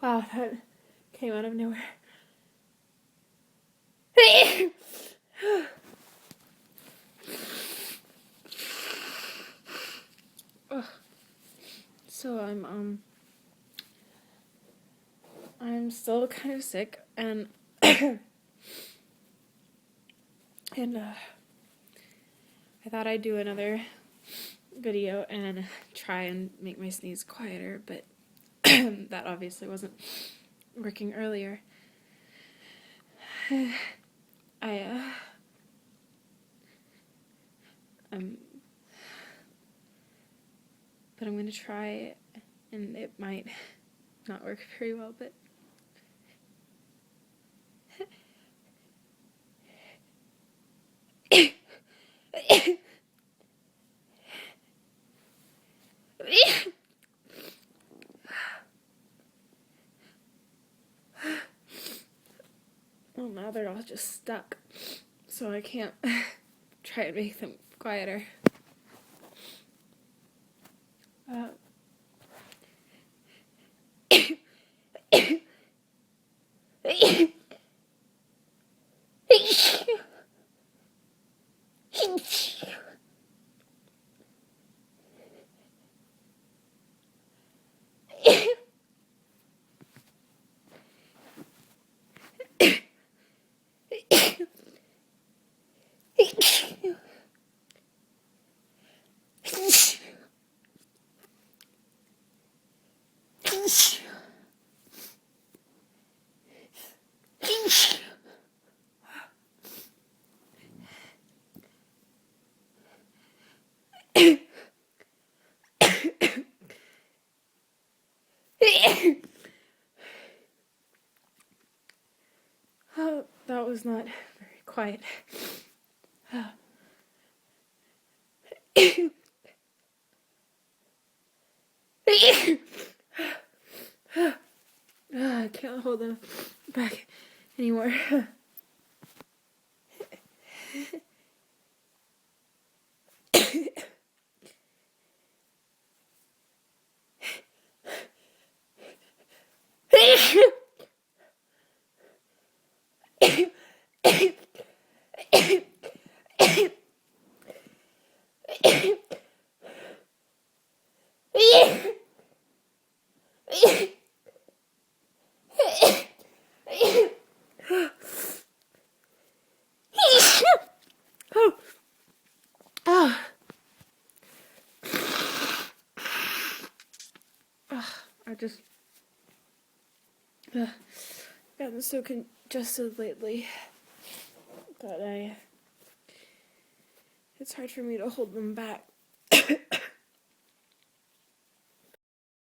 Wow, that came out of nowhere. So I'm still kind of sick, and and I thought I'd do another video and try and make my sneeze quieter, but that obviously wasn't working earlier. I but I'm gonna try, and it might not work very well, but well, now they're all just stuck, so I can't try and make them quieter. Oh, that was not very quiet. I can't hold them back anymore. I just gotten so congested lately that it's hard for me to hold them back.